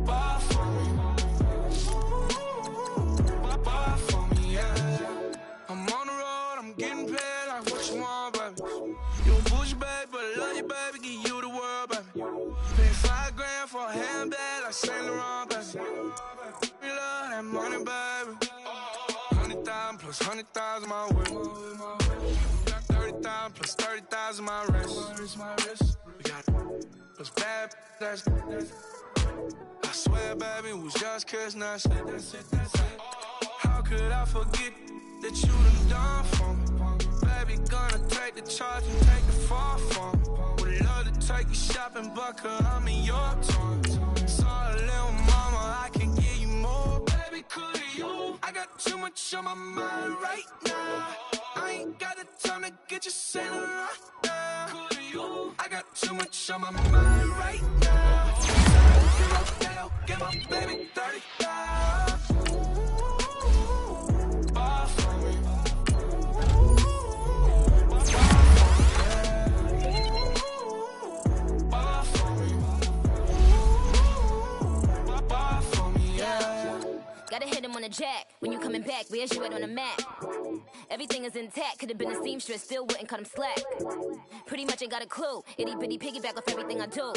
Bar for me. Bar for me, yeah. I'm on the road, I'm getting paid like what you want, baby. You a bougie, baby, but I love you, baby. Give you the world, baby. Pay $5 grand for a handbag like Saint Laurent, baby. We love that money, baby. 100,000 plus 100,000 my way. Got 30,000 plus 30,000 my wrist. We got those bad, that's I swear, baby, it was just kiss, that's it. How could I forget that you done for me? Baby, gonna take the charge and take the fall from me. Would love to take you shopping, but cause I'm in your toys. Sorry, little mama, I can give you more. Baby, could you? I got too much on my mind right now. I ain't got the time to get you sitting right now. Could you? I got too much on my mind right now. Get my baby 30,000. Bar for me. Bar for me. Bar for me, yeah. Gotta hit him on the jack. When you coming back, where's you at on the map? Everything is intact. Could've been a seamstress, still wouldn't cut him slack. Pretty much ain't got a clue. Itty bitty piggyback off everything I do.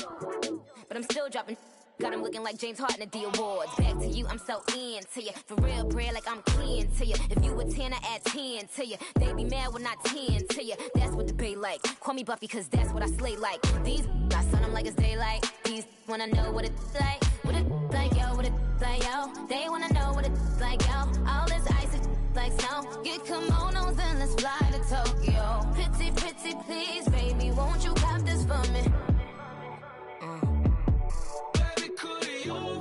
But I'm still dropping. Got him looking like James Harden at the awards. Back to you, I'm so into you. For real, bread, like I'm keen to you. If you a 10, I add 10 to you. They be mad when I 10 to you. That's what the bay like. Call me Buffy, cause that's what I slay like. These, I son them like it's daylight. These wanna know what it's like. What it like, yo, what it like, yo. They wanna know what it's like, yo. All this ice is like snow. Get kimonos and let's fly to Tokyo. Pretty, pretty, please, baby, won't you cop this for me?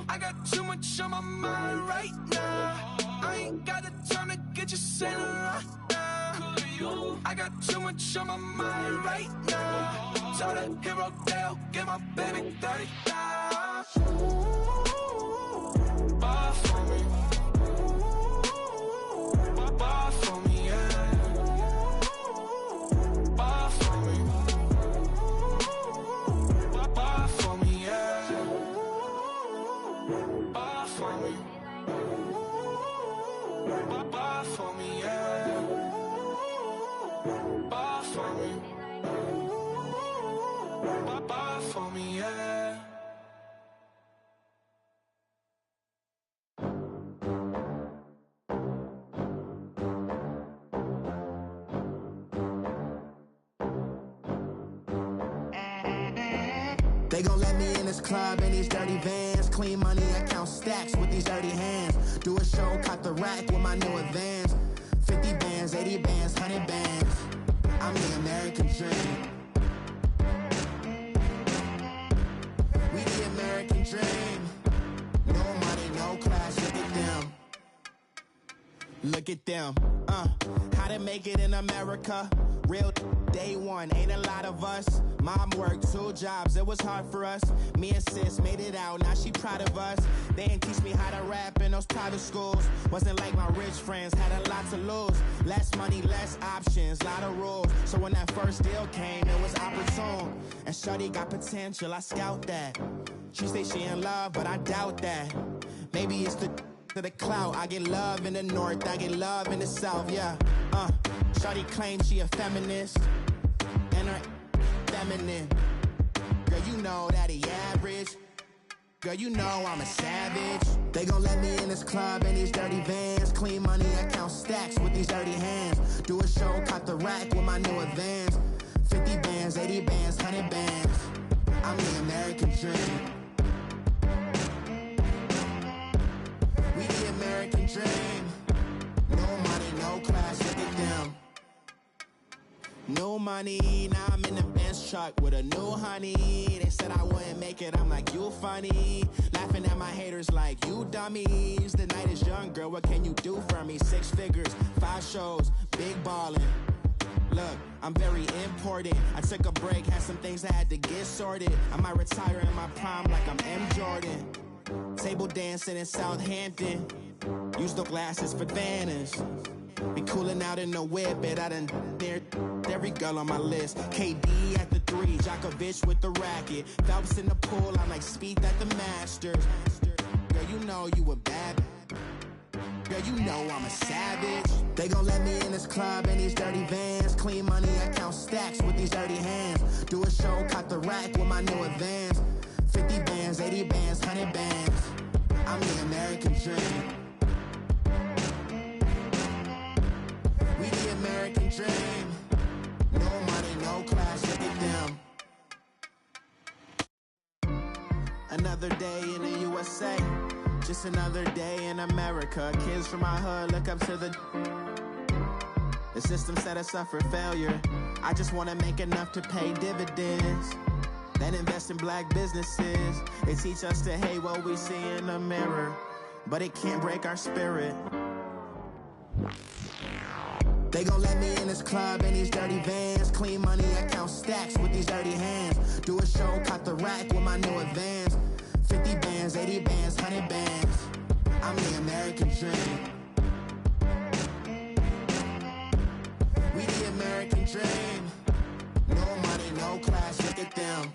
I got too much on my mind right now. I ain't got the time to get you sitting right now. Could you? I got too much on my mind right now. Tell that hero Dale, get my baby 30,000. Bar for me. Bar for me, yeah. Bar for me. Bar for me, yeah. Bar for me. Bar for me, yeah. Bar for me. Bar for me, yeah. They gon' let me in this club in these dirty vans. Clean money, I count stacks with these dirty hands. Do a show, cut the rack with my new advance. 50 bands, 80 bands, 100 bands. I'm the American dream. We the American dream. No money, no class, look at them. Look at them, how to make it in America. Real day one, ain't a lot of us. Mom worked 2 jobs, it was hard for us. Me and sis made it out, now she proud of us. They didn't teach me how to rap in those private schools. Wasn't like my rich friends, had a lot to lose. Less money, less options, lot of rules. So when that first deal came, it was opportune. And shorty got potential, I scout that. She say she in love, but I doubt that. Maybe it's to the clout. I get love in the north, I get love in the south, yeah. Shorty claims she a feminist, and her feminine. Girl, you know that he average. Girl, you know I'm a savage. They gon' let me in this club in these dirty vans. Clean money, I count stacks with these dirty hands. Do a show, cut the rack with my new advance. 50 bands, 80 bands, 100 bands. I'm the American dream. We the American dream. No money, no class, look at them. No money. money. Now I'm in the Benz truck with a new honey. They said I wouldn't make it, I'm like, you funny. Laughing at my haters like, you dummies. The night is young, girl, what can you do for me? 6 figures, 5 shows, big ballin'. Look, I'm very important. I took a break, had some things I had to get sorted. I might retire in my prime like I'm M. Jordan. Table dancing in Southampton. Use the glasses for Vanish. Be cooling out in the whip, but I done near every girl on my list. KD at the 3, Djokovic with the racket. Phelps in the pool, I'm like Speed at the Masters. Girl, you know you a bad. Girl, you know I'm a savage. They gon' let me in this club in these dirty vans. Clean money, I count stacks with these dirty hands. Do a show, caught the rack with my new advance. 50 bands, 80 bands, 100 bands. I'm the American dream. We the American dream. No money, no class, look at them. Another day in the USA. Just another day in America. Kids from my hood look up to the system set us up for failure. I just wanna make enough to pay dividends. Then invest in black businesses. They teach us to hate what we see in the mirror, but it can't break our spirit. They gon' let me in this club in these dirty vans. Clean money, I count stacks with these dirty hands. Do a show, caught the rack with my new advance. 50 bands, 80 bands, 100 bands. I'm the American dream. We the American dream. No money, no class, look at them.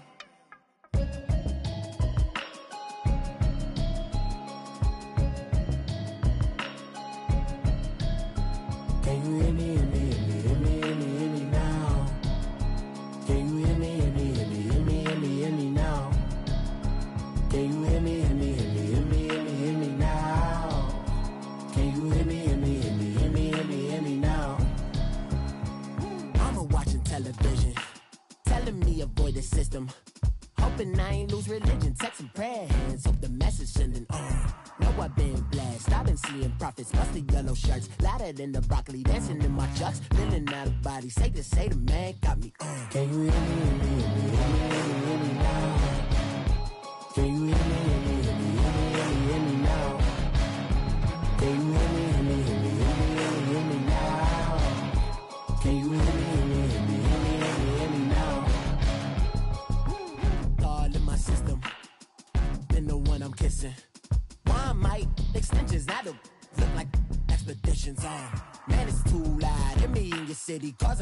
Can you hear me, hear me, hear me, hear me, hear me, hear me now? Can you hear me, hear me, hear me, hear me, hear me, hear me now? Can you hear me, hear me, hear me, hear me, hear me, hear me now? Can you hear me, hear me, hear me, hear me, hear me, hear me now? Mama watching television, telling me avoid the system. Hoping I ain't lose religion, texting prayer hands, hope the message sending on. Know I've been blessed, I've been seeing prophets, mostly yellow shirts, louder than the broccoli, dancing in my chucks, feeling out of body, say the man got me on. Can you hear me, hear me, hear me, hear me, hear me, hear me now? Can you hear me, hear me, hear me, hear me, hear me, hear me now? Can you hear me, hear me, hear me, hear me, hear me, hear me now? Can you hear me, hear me, hear me, hear me, hear me, hear me now? All in my system, then the one I'm kissing. One might extensions that'll look like expeditions on. Man, it's too loud. Hit me in your city, cause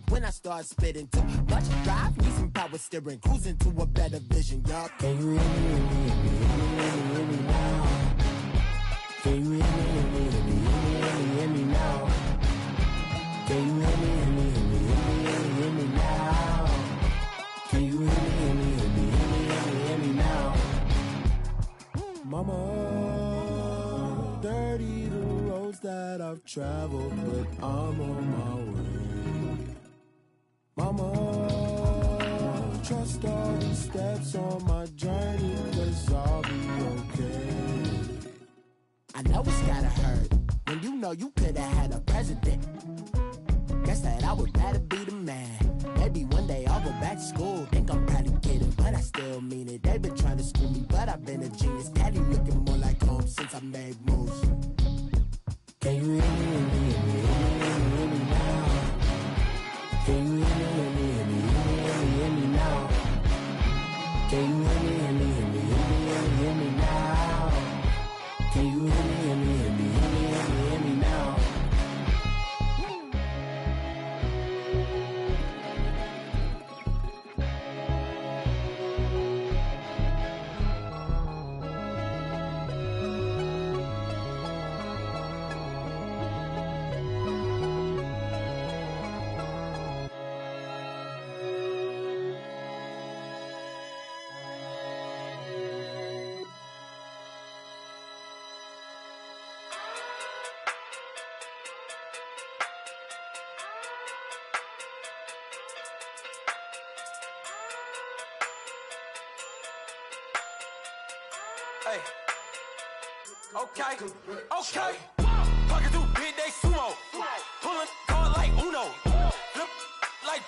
when I start spitting too much drive, need some power steering, cruising to a better vision, y'all. Can you hear me, hear me, hear me, hear me, hear me, hear me now? Can you hear me, hear me, hear me, hear me, hear me, hear me now? Can you hear me, hear me, hear me, hear me, hear me, hear me now? Can you hear me, hear me, hear me, hear me, hear me, hear me now? Mama, dirty the roads that I've traveled, but I'm on my way. Mama, trust all the steps on my journey, 'cause I'll be okay. I know it's gotta hurt when you know you could've had a president. Guess that I would rather be the man. Maybe one day I'll go back to school. Think I'm probably kidding, but I still mean it. They've been trying to screw me, but I've been a genius. Daddy looking more like home since I made moves. Can you hear me, hear me, hear me, hear me, hear me now? Can you hear me, hear me, hear me, hear me, hear me, hear me now? Can you hear me, hear me, hear me, hear me, hear me, hear me now? Can you hear me, hear me, hear me, hear me, hear me, hear me now? Hey. Okay. Pocket through big day sumo. Pulling card like Uno. Flip like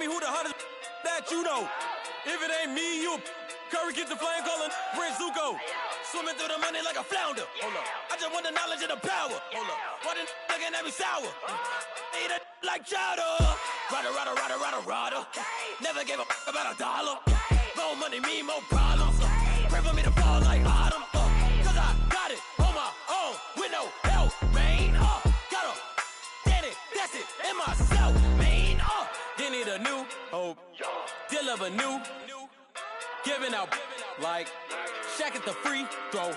me who the hottest that you know. If it ain't me, you Curry get the flame calling Prince Zuko. Swimming through the money like a flounder. Hold up. I just want the knowledge and the power. Hold up. Why the looking at me sour? Eat it like chowder. Rada. Never gave a about $1. More money, me, more problems. Pray for me to fall like autumn. Cause I got it on my own with no help, man. Got a daddy, that's it, and myself, man. Didn't need a new hope. Deal of a new. Giving out like Shaq at the free throw.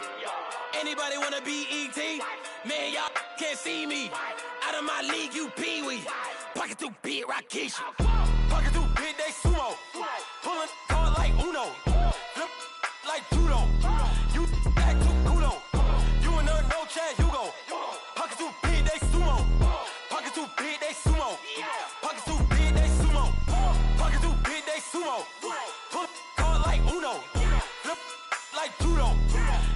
Anybody wanna be E.T.? Man, y'all can't see me. Out of my league, you pee-wee. Pocket too big, Rakisha. Pocket too big, they sumo. Pulling card like Uno. Flip like judo. You act too kudo. You and her, no Chad Hugo. Pocket too big, they sumo. Pocket too big, they sumo. Pocket too big, they sumo. Pocket too big, they sumo. Pull card like Uno. Flip like judo.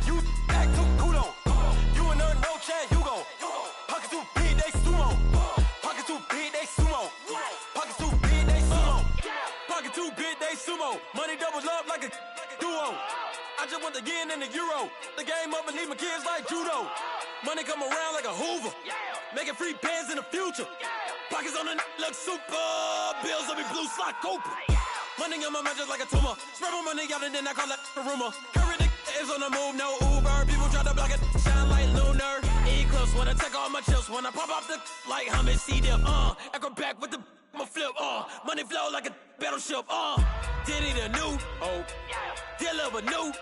You act too kudo. You and her, no Chad Hugo. Pocket too big, they sumo. Pocket too big, they sumo. Pocket too big, they sumo. Pocket too big, they sumo. Money doubles up like a duo. I just want the yen and the euro. The game up and leave my kids like judo. Money come around like a Hoover. Making free bands in the future. Pockets on the look super. Bills on me blue slot Cooper. Money on my mind just like a tumor. Spread my money out and then I call that a rumor. Curry the is on the move, no Uber. People try to block it, shine like lunar. Eclipse when I take all my chips. When I pop off the like hummus C-dip. Acrobat with the flip. Money flow like a battleship. Diddy the new hope. Deal of a new.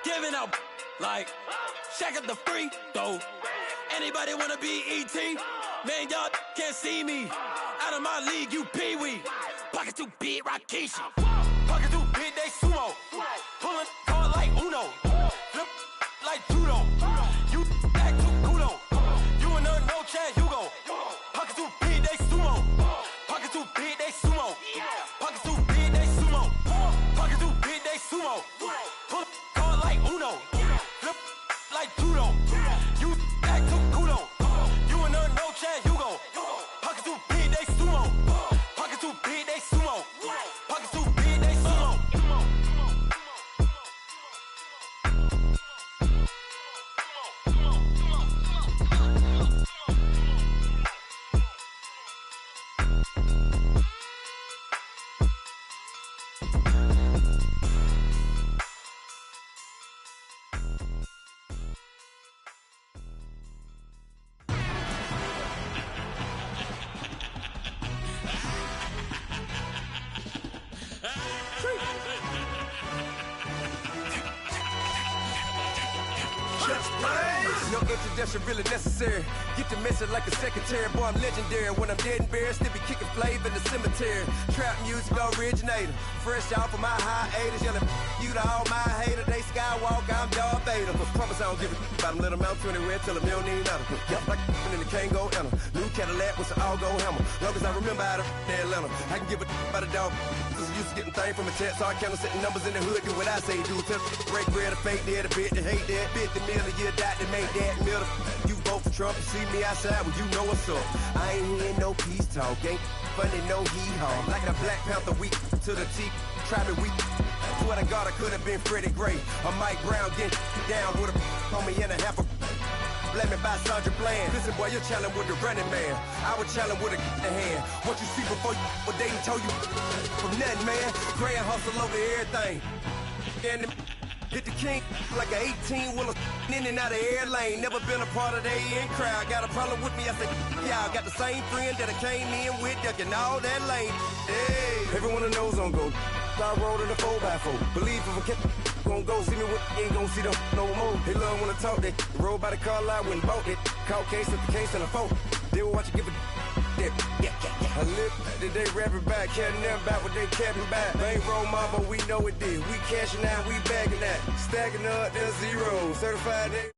Giving out like Shaq at the free throw. Anybody wanna be E.T.? Man, y'all can't see me. Out of my league, you pee-wee. Pocket too big, Rakisha. Pocket too big, they sumo. Pulling card like Uno. Flip like judo. You act too kudo. You and her, no Chad Hugo. Pocket too big, they sumo. Pocket too big, they sumo. Pocket too big, they sumo. Pocket too big, they sumo. Pull card like Uno. Flip like judo. You act too kudo. You and her, no Chad Hugo. Pocket too big, they sumo. Pocket too big, they sumo. Pocket too big, they sumo. No introduction really necessary. Get the message like a secretary. Boy, I'm legendary. When I'm dead and buried, still be kicking flavor in the cemetery. Trap music originator. Fresh off of my hiatus. Yelling you to all my haters. They skywalk, I'm Darth Vader. Promise I don't give a about them. Let them out 20 red till them don't need nothing. Yup, like in the Kango enter. New Cadillac with some all-go hammer. Long as I remember how to Atlanta. I can give a about a dog. Used to getting things from a text. So I count setting numbers in the hood. Do what I say do. Tell break bread, a fake dead, a bit to hate that. 50 million, you die to make that middle. You vote for Trump, you see me outside when you know what's up. I ain't hearing no peace talk, ain't funny, no hee-haw. Like a Black Panther weak to the teeth, try me weak. Swear to God, I could have been Freddie Gray or Mike Brown getting down with a on me and a half a blaming by Sandra Bland. Listen, boy, you're challenging with the running man. I would challenge with a hand. What you see before you, what they told you from nothing, man. Grand hustle over everything. And hit the king like an 18-wheeler in and out of air lane. Never been a part of the in crowd. Got a problem with me, I said, yeah, I got the same friend that I came in with, ducking all that lane. Hey, everyone knows on go. I rolled in the 4x4. Believe if I kept gon' go see me with ain't gon' see them no more. They love when I talk that. Roll by the car lot, went and bought it. Caught case at the case and a phone. They will watch you give a that. I live that they rapping back, caring them back what they capping back. They ain't roll mom, but we know it did. We cashing out, we bagging that. Stacking up, there's zero. Certified they.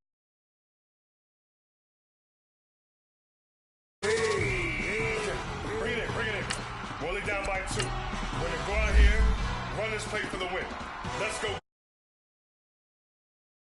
Bring it in. Roll it down by 2. We're gonna go out here, run this play for the win. Let's go.